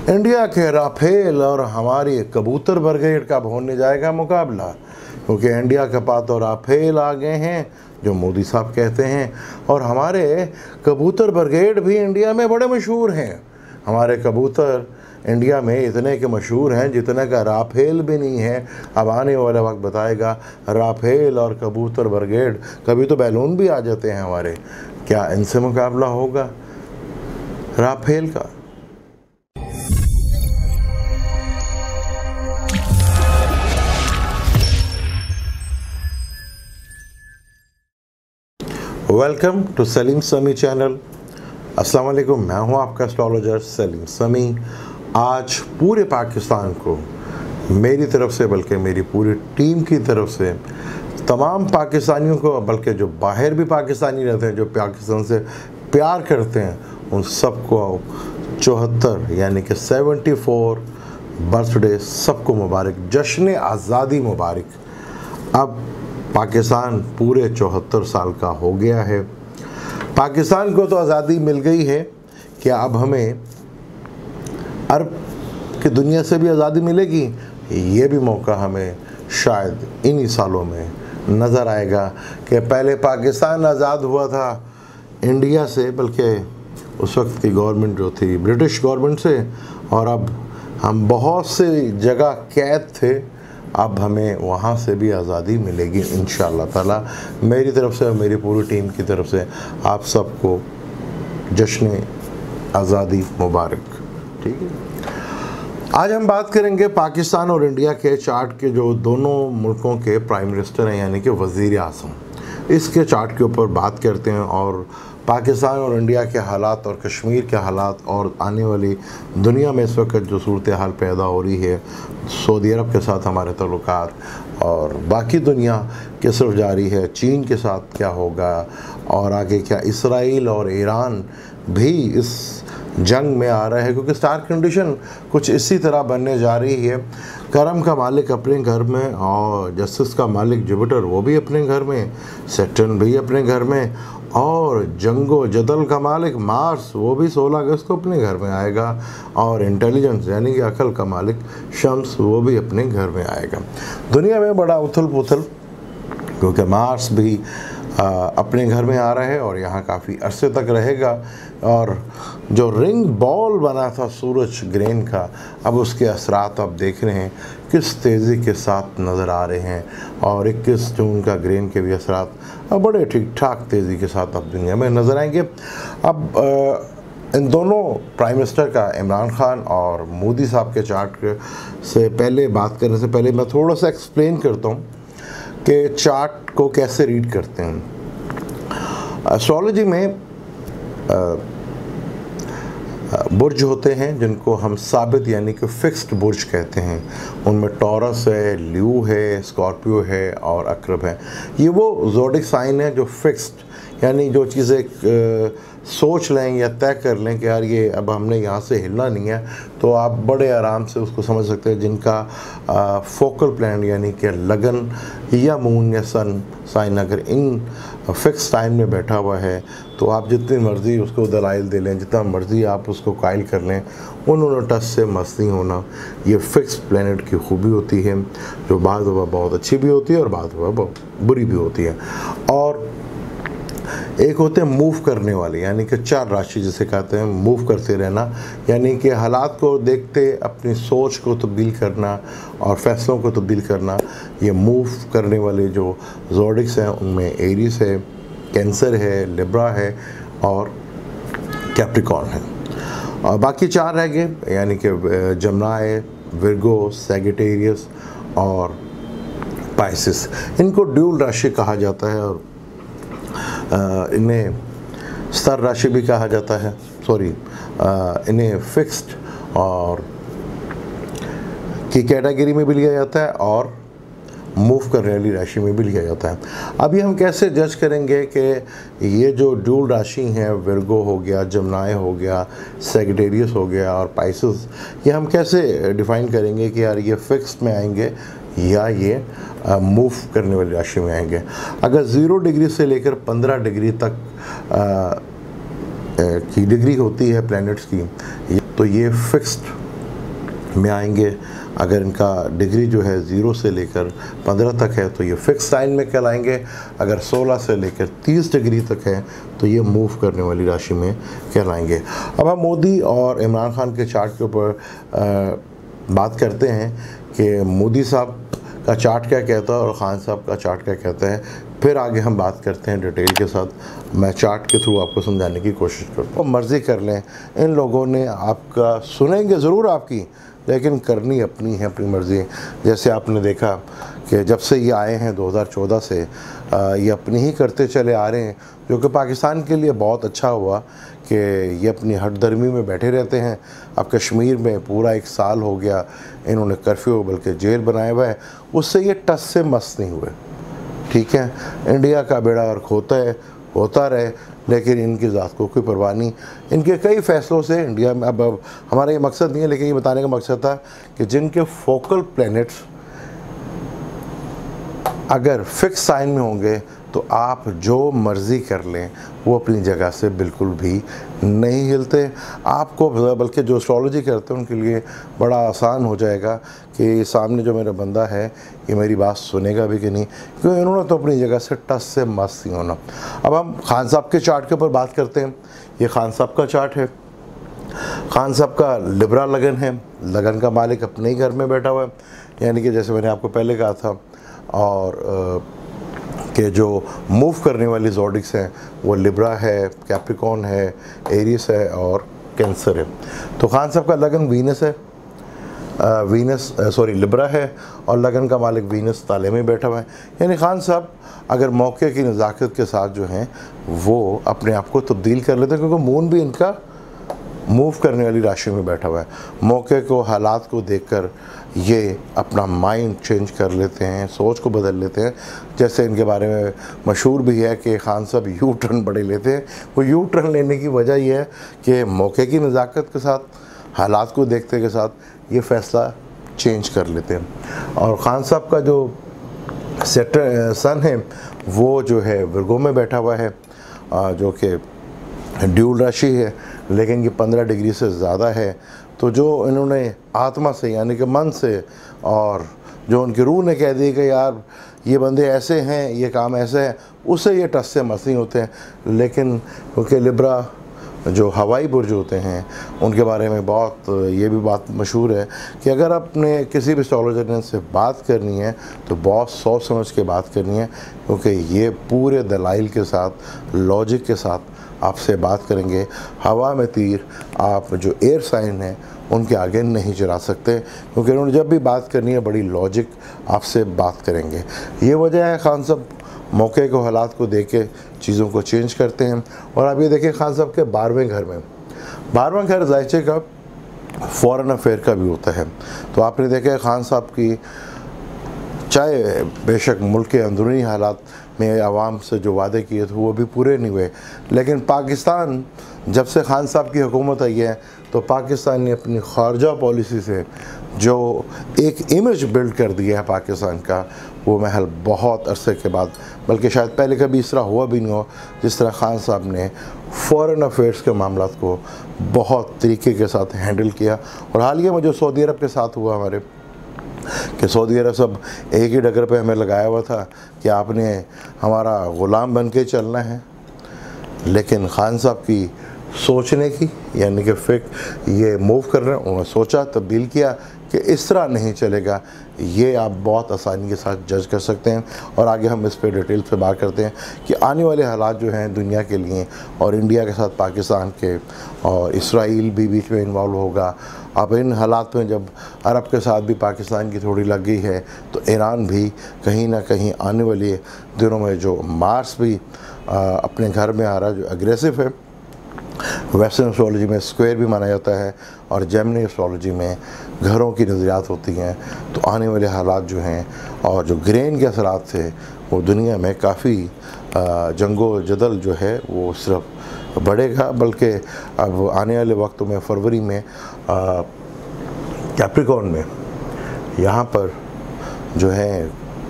India के Rafale और हमारी कबूतर ब्रिगेड का होने जाएगा मुकाबला, क्योंकि इंडिया के पास तो राफेल आ गए हैं जो मोदी साहब कहते हैं, और हमारे कबूतर ब्रिगेड भी इंडिया में बड़े मशहूर हैं। हमारे कबूतर इंडिया में इतने के मशहूर हैं जितने का राफेल भी नहीं है। अब आने वाला वक्त बताएगा राफेल और कबूतर ब्रिगेड, कभी तो बैलून भी आ जाते हैं हमारे, क्या इनसे मुकाबला होगा राफेल का? वेलकम टू सलीम समी चैनल। अस्सलाम वालेकुम, मैं हूं आपका एस्ट्रोलॉजर सलीम समी। आज पूरे पाकिस्तान को मेरी तरफ से, बल्कि मेरी पूरी टीम की तरफ से, तमाम पाकिस्तानियों को, बल्कि जो बाहर भी पाकिस्तानी रहते हैं, जो पाकिस्तान से प्यार करते हैं, उन सबको 74 यानी कि 74 बर्थडे सबको मुबारक, जश्न आज़ादी मुबारक। अब पाकिस्तान पूरे 74 साल का हो गया है। पाकिस्तान को तो आज़ादी मिल गई है, क्या अब हमें अरब की दुनिया से भी आज़ादी मिलेगी? ये भी मौका हमें शायद इन्हीं सालों में नज़र आएगा कि पहले पाकिस्तान आज़ाद हुआ था इंडिया से, बल्कि उस वक्त की गवर्नमेंट जो थी ब्रिटिश गवर्नमेंट से, और अब हम बहुत से जगह कैद थे, अब हमें वहाँ से भी आज़ादी मिलेगी इंशाअल्लाह ताला। मेरी तरफ से और मेरी पूरी टीम की तरफ से आप सबको जश्न आज़ादी मुबारक। ठीक है, आज हम बात करेंगे पाकिस्तान और इंडिया के चार्ट के, जो दोनों मुल्कों के प्राइम मिनिस्टर हैं यानी कि वज़ीर आज़म, इसके चार्ट के ऊपर बात करते हैं, और पाकिस्तान और इंडिया के हालात और कश्मीर के हालात और आने वाली दुनिया में इस वक्त जो सूरत हाल पैदा हो रही है, सऊदी अरब के साथ हमारे तल्लुकात और बाकी दुनिया किस तरफ जा रही है, चीन के साथ क्या होगा, और आगे क्या इसराइल और ईरान भी इस जंग में आ रहा है, क्योंकि स्टार कंडीशन कुछ इसी तरह बनने जा रही है। करम का मालिक अपने घर में, और जस्टिस का मालिक जुपिटर वो भी अपने घर में, सैटर्न भी अपने घर में, और जंगो जदल का मालिक मार्स वो भी 16 अगस्त को अपने घर में आएगा, और इंटेलिजेंस यानी कि अकल का मालिक शम्स वो भी अपने घर में आएगा। दुनिया में बड़ा उथल पुथल, क्योंकि मार्स भी अपने घर में आ रहा है और यहाँ काफ़ी अरसे तक रहेगा, और जो रिंग बॉल बना था सूरज ग्रहण का, अब उसके असरात आप देख रहे हैं किस तेज़ी के साथ नज़र आ रहे हैं, और 21 जून का ग्रहण के भी असरात अब बड़े ठीक ठाक तेज़ी के साथ अब दुनिया में नज़र आएंगे। अब इन दोनों प्राइम मिनिस्टर का, इमरान खान और मोदी साहब के चार्ट से पहले बात करने से पहले मैं थोड़ा सा एक्सप्लेन करता हूँ कि चार्ट को कैसे रीड करते हैं। एस्ट्रोलॉजी में बुर्ज होते हैं जिनको हम साबित यानी कि फिक्स्ड बुर्ज कहते हैं। उनमें टॉरस है, ल्यू है, स्कॉर्पियो है और अक्रब है। ये वो ज़ोडिक साइन है जो फिक्स्ड, यानी जो चीज़ें सोच लें या तय कर लें कि यार ये अब हमने यहाँ से हिलना नहीं है, तो आप बड़े आराम से उसको समझ सकते हैं। जिनका फोकल प्लान यानी कि लगन या मून या सन साइन अगर इन फिक्स टाइम में बैठा हुआ है, तो आप जितनी मर्ज़ी उसको दलाइल दे लें, जितना मर्ज़ी आप उसको कायल कर लें, उन्होंने टच से मस्त नहीं होना। ये फिक्स प्लैनेट की खूबी होती है, जो बाद बहुत अच्छी भी होती है और बाद बहुत बुरी भी होती है। और एक होते हैं मूव करने वाले, यानी कि 4 राशि जिसे कहते हैं, मूव करते रहना, यानी कि हालात को देखते अपनी सोच को तब्दील करना और फैसलों को तब्दील करना। ये मूव करने वाले जो ज़ोडिक्स हैं उनमें एरीज है, कैंसर है, लिब्रा है और कैप्रिकॉर्न है। और बाकी 4 रह गए, यानी कि जमनाए, विर्गो, सैगिटेरियस और पाइसिस। इनको ड्यूल राशि कहा जाता है, और इन्हें स्तर राशि भी कहा जाता है, इन्हें फिक्स्ड और की कैटेगरी में भी लिया जाता है और मूव करने वाली राशि में भी लिया जाता है। अभी हम कैसे जज करेंगे कि ये जो ड्यूल राशि हैं, विर्गो हो गया, जमनाए हो गया, सैगिटेरियस हो गया और पाइसिस, ये हम कैसे डिफ़ाइन करेंगे कि यार ये फिक्स्ड में आएंगे या ये मूव करने वाली राशि में आएंगे। अगर 0 डिग्री से लेकर 15 डिग्री तक की डिग्री होती है प्लैनेट्स की, तो ये फिक्स्ड में आएंगे। अगर इनका डिग्री जो है 0 से लेकर 15 तक है तो ये फिक्स साइन में कहलाएंगे। अगर 16 से लेकर 30 डिग्री तक है तो ये मूव करने वाली राशि में कहलाएंगे। अब हम मोदी और इमरान खान के चार्ट के ऊपर बात करते हैं कि मोदी साहब का चार्ट क्या कहता है और ख़ान साहब का चार्ट क्या कहता है। फिर आगे हम बात करते हैं डिटेल के साथ। मैं चार्ट के थ्रू आपको समझाने की कोशिश करता हूँ। मर्ज़ी कर लें, इन लोगों ने आपका सुनेंगे ज़रूर आपकी, लेकिन करनी अपनी है, अपनी मर्ज़ी। जैसे आपने देखा कि जब से ये आए हैं 2014 से ये अपनी ही करते चले आ रहे हैं, जो कि पाकिस्तान के लिए बहुत अच्छा हुआ कि ये अपनी हटदर्मी में बैठे रहते हैं। अब कश्मीर में पूरा 1 साल हो गया इन्होंने कर्फ्यू बल्कि जेल बनाया हुआ है, उससे ये टस से मस नहीं हुए। ठीक है, इंडिया का बेड़ा गर्क होता रहे, लेकिन इनकी ज़ात को कोई परवाह नहीं। इनके कई फ़ैसलों से इंडिया में, अब हमारा ये मकसद नहीं है, लेकिन ये बताने का मकसद था कि जिनके फोकल प्लैनेट्स अगर फिक्स साइन में होंगे तो आप जो मर्ज़ी कर लें वो अपनी जगह से बिल्कुल भी नहीं हिलते। आपको बल्कि जो एस्ट्रोलॉजी करते हैं उनके लिए बड़ा आसान हो जाएगा कि सामने जो मेरा बंदा है ये मेरी बात सुनेगा भी कि नहीं, क्योंकि इन्होंने तो अपनी जगह से टस से मस नहीं होना। अब हम खान साहब के चार्ट के ऊपर बात करते हैं। ये खान साहब का चार्ट है। खान साहब का लिब्रा लगन है, लगन का मालिक अपने ही घर में बैठा हुआ है, यानी कि जैसे मैंने आपको पहले कहा था। और कि जो मूव करने वाली ज़ोडिक्स हैं वो लिब्रा है, कैप्रिकॉर्न है, एरिस है और कैंसर है। तो खान साहब का लगन वीनस है, लिब्रा है, और लगन का मालिक वीनस ताले में बैठा हुआ है। यानी खान साहब अगर मौके की नज़ाकत के साथ जो हैं वो अपने आप को तब्दील कर लेते हैं, क्योंकि मून भी इनका मूव करने वाली राशि में बैठा हुआ है। मौके को, हालात को देखकर ये अपना माइंड चेंज कर लेते हैं, सोच को बदल लेते हैं। जैसे इनके बारे में मशहूर भी है कि खान साहब यू टर्न बड़े लेते हैं। वो यू टर्न लेने की वजह यह है कि मौके की नज़ाकत के साथ, हालात को देखते के साथ ये फ़ैसला चेंज कर लेते हैं। और ख़ान साहब का जो सन है वो जो है विर्गो में बैठा हुआ है, जो कि ड्यूल राशि है, लेकिन ये 15 डिग्री से ज़्यादा है। तो जो इन्होंने आत्मा से यानी कि मन से, और जो उनकी रूह ने कह दी कि यार ये बंदे ऐसे हैं, ये काम ऐसे है, उससे ये टस से मस नहीं होते हैं। लेकिन क्योंकि लिब्रा जो हवाई बुर्ज होते हैं उनके बारे में बहुत ये भी बात मशहूर है कि अगर आपने किसी भी एस्ट्रोलॉजर से बात करनी है तो बहुत सोच समझ के बात करनी है, क्योंकि ये पूरे दलाइल के साथ, लॉजिक के साथ आपसे बात करेंगे। हवा में तीर आप जो एयर साइन हैं उनके आगे नहीं चला सकते, क्योंकि उन्होंने जब भी बात करनी है बड़ी लॉजिक आपसे बात करेंगे। ये वजह है खान साहब मौके को, हालात को देख के चीज़ों को चेंज करते हैं। और आप ये देखें खान साहब के 12वें घर में, 12वां घर जायचे का फॉरेन अफेयर का भी होता है। तो आपने देखा खान साहब की, चाहे बेशक मुल्क के अंदरूनी हालात में आवाम से जो वादे किए थे वो भी पूरे नहीं हुए, लेकिन पाकिस्तान जब से खान साहब की हुकूमत आई है तो पाकिस्तान ने अपनी खारजा पॉलिसी से जो एक इमेज बिल्ड कर दिया है पाकिस्तान का, वो महल बहुत अरसे के बाद, बल्कि शायद पहले कभी इस तरह हुआ भी नहीं हो जिस तरह खान साहब ने फ़ॉरेन अफेयर्स के मामलों को बहुत तरीके के साथ हैंडल किया। और हालिया में जो सऊदी अरब के साथ हुआ हमारे, कि सऊदी अरब सब एक ही डगर पे हमें लगाया हुआ था कि आपने हमारा ग़ुलाम बन के चलना है, लेकिन खान साहब की सोचने की यानी कि फिक्र ये मूव कर रहे हैं, उन्होंने सोचा, तब्दील किया कि इस तरह नहीं चलेगा। ये आप बहुत आसानी के साथ जज कर सकते हैं। और आगे हम इस पर डिटेल से बात करते हैं कि आने वाले हालात जो हैं दुनिया के लिए, और इंडिया के साथ पाकिस्तान के, और इसराइल भी बीच में इन्वॉल्व होगा। अब इन हालात में जब अरब के साथ भी पाकिस्तान की थोड़ी लग गई है तो ईरान भी कहीं ना कहीं आने वाले दिनों में, जो मार्स भी अपने घर में आ रहा है, जो एग्रेसिव है, वेस्टर्न एस्ट्रोलॉजी में स्क्वायर भी माना जाता है और जेमिनी एस्ट्रोलॉजी में घरों की नज़रियात होती हैं। तो आने वाले हालात जो हैं और जो ग्रेन के असरात थे वो दुनिया में काफ़ी जंगो जदल जो है वो सिर्फ बढ़ेगा, बल्कि अब आने वाले वक्तों में फरवरी में कैप्रिकॉर्न में यहाँ पर जो है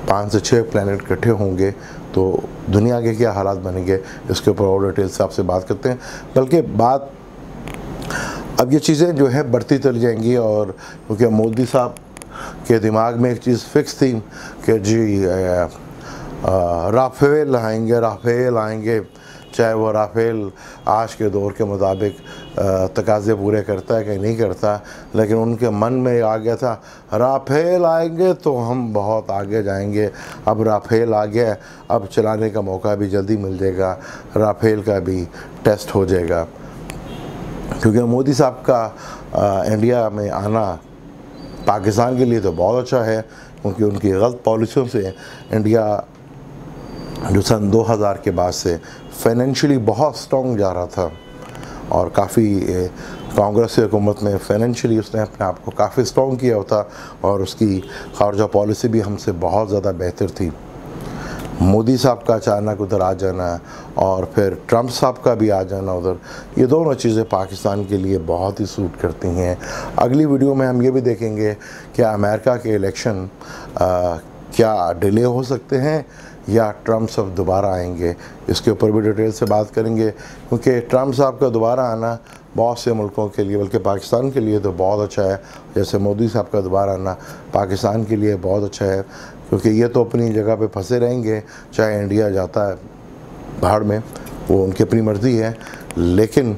5 से 6 प्लैनेट इकट्ठे होंगे, तो दुनिया के क्या हालात बनेंगे इसके ऊपर और डिटेल से आपसे बात करते हैं। बल्कि बात अब ये चीज़ें जो है बढ़ती चली जाएंगी, और क्योंकि मोदी साहब के दिमाग में एक चीज़ फिक्स थी कि जी राफेल आएंगे, चाहे वो राफेल आज के दौर के मुताबिक तकाज़े पूरे करता है कि नहीं करता, लेकिन उनके मन में आ गया था राफेल आएंगे तो हम बहुत आगे जाएंगे। अब राफेल आ गया, अब चलाने का मौका भी जल्दी मिल जाएगा, राफेल का भी टेस्ट हो जाएगा। क्योंकि मोदी साहब का इंडिया में आना पाकिस्तान के लिए तो बहुत अच्छा है, क्योंकि उनकी गलत पॉलिसियों से इंडिया जो सन 2000 के बाद से फाइनेंशियली बहुत स्ट्रॉन्ग जा रहा था, और काफ़ी कांग्रेस की हुकूमत में फाइनेंशियली उसने अपने आप को काफ़ी स्ट्रॉन्ग किया होता, और उसकी खारजा पॉलिसी भी हमसे बहुत ज़्यादा बेहतर थी। मोदी साहब का अचानक उधर आ जाना और फिर ट्रंप साहब का भी आ जाना उधर, ये दोनों चीज़ें पाकिस्तान के लिए बहुत ही सूट करती हैं। अगली वीडियो में हम ये भी देखेंगे कि अमेरिका के इलेक्शन क्या डिले हो सकते हैं या ट्रंप साहब दोबारा आएंगे, इसके ऊपर भी डिटेल से बात करेंगे। क्योंकि ट्रंप साहब का दोबारा आना बहुत से मुल्कों के लिए, बल्कि पाकिस्तान के लिए तो बहुत अच्छा है, जैसे मोदी साहब का दोबारा आना पाकिस्तान के लिए बहुत अच्छा है, क्योंकि ये तो अपनी जगह पे फंसे रहेंगे, चाहे इंडिया जाता है बाहर में, वो उनकी अपनी मर्ज़ी है, लेकिन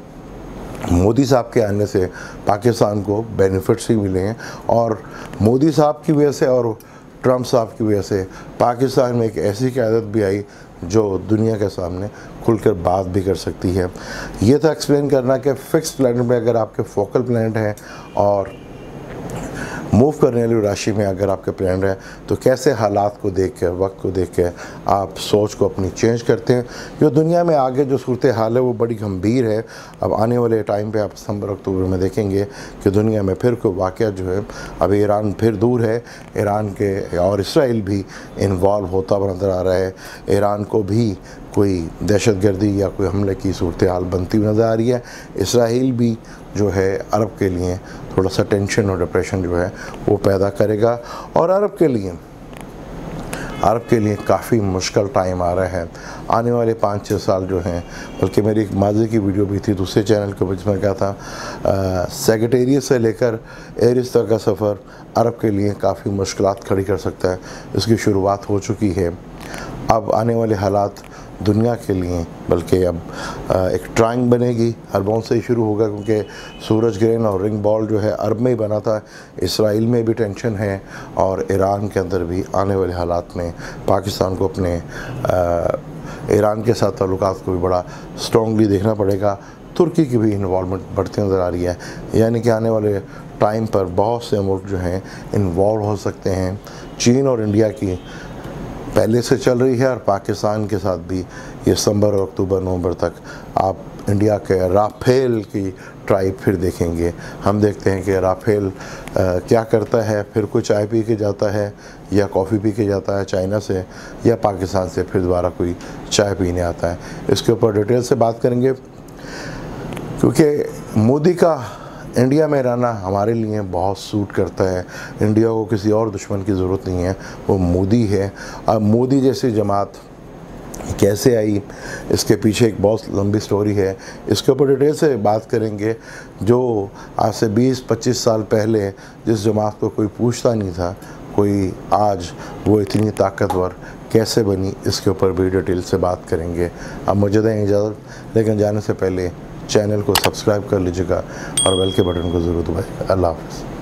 मोदी साहब के आने से पाकिस्तान को बेनिफिट्स ही मिले हैं। और मोदी साहब की वजह से और ट्रंप साहब की वजह से पाकिस्तान में एक ऐसी क़यादत भी आई जो दुनिया के सामने खुलकर बात भी कर सकती है। ये था एक्सप्लेन करना कि फिक्स प्लैनेट में अगर आपके फोकल प्लैनेट हैं और मूव करने वाली राशि में अगर आपके प्लैनेट है, तो कैसे हालात को देख कर, वक्त को देख कर आप सोच को अपनी चेंज करते हैं। जो दुनिया में आगे जो सूरत हाल है वो बड़ी गंभीर है। अब आने वाले टाइम पे आप सितंबर अक्टूबर में देखेंगे कि दुनिया में फिर कोई वाक़या जो है, अभी ईरान फिर दूर है, ईरान के और इसराइल भी इन्वॉल्व होता हुआ नज़र आ रहा है। ईरान को भी कोई दहशतगर्दी या कोई हमले की सूरत हाल बनती हुई नज़र आ रही है। इसराइल भी जो है अरब के लिए थोड़ा सा टेंशन और डिप्रेशन जो है वो पैदा करेगा, और अरब के लिए काफ़ी मुश्किल टाइम आ रहा है। आने वाले 5-6 साल जो हैं, बल्कि मेरी एक माजी की वीडियो भी थी दूसरे चैनल के, जिसमें क्या था सेक्रेटेरिएट से लेकर एरिस तक का सफ़र अरब के लिए काफ़ी मुश्किलात खड़ी कर सकता है। इसकी शुरुआत हो चुकी है। अब आने वाले हालात दुनिया के लिए, बल्कि अब एक ट्राइंग बनेगी, अरबों से ही शुरू होगा, क्योंकि सूरज ग्रहण और रिंग बॉल जो है अरब में ही बना था। इसराइल में भी टेंशन है, और ईरान के अंदर भी आने वाले हालात में पाकिस्तान को अपने ईरान के साथ ताल्लुकात को भी बड़ा स्ट्रॉन्गली देखना पड़ेगा। तुर्की की भी इन्वॉल्वमेंट बढ़ती नज़र आ रही है, यानी कि आने वाले टाइम पर बहुत से मुल्क जो हैं इन्वॉल्व हो सकते हैं। चीन और इंडिया की पहले से चल रही है, और पाकिस्तान के साथ भी ये सितंबर और अक्टूबर नवंबर तक आप इंडिया के राफेल की ट्राई फिर देखेंगे। हम देखते हैं कि राफेल क्या करता है, फिर कोई चाय पी के जाता है या कॉफ़ी पी के जाता है चाइना से, या पाकिस्तान से फिर दोबारा कोई चाय पीने आता है। इसके ऊपर डिटेल से बात करेंगे, क्योंकि मोदी का इंडिया में रहना हमारे लिए बहुत सूट करता है। इंडिया को किसी और दुश्मन की ज़रूरत नहीं है, वो मोदी है। अब मोदी जैसी जमात कैसे आई, इसके पीछे एक बहुत लंबी स्टोरी है, इसके ऊपर डिटेल से बात करेंगे। जो आज से 20-25 साल पहले जिस जमात को कोई पूछता नहीं था, कोई आज वो इतनी ताकतवर कैसे बनी, इसके ऊपर भी डिटेल से बात करेंगे। अब मुझे दें इजाज़त, लेकिन जाने से पहले चैनल को सब्सक्राइब कर लीजिएगा और बेल के बटन को ज़रूर दबाइएगा। अल्लाह हाफ़िज़।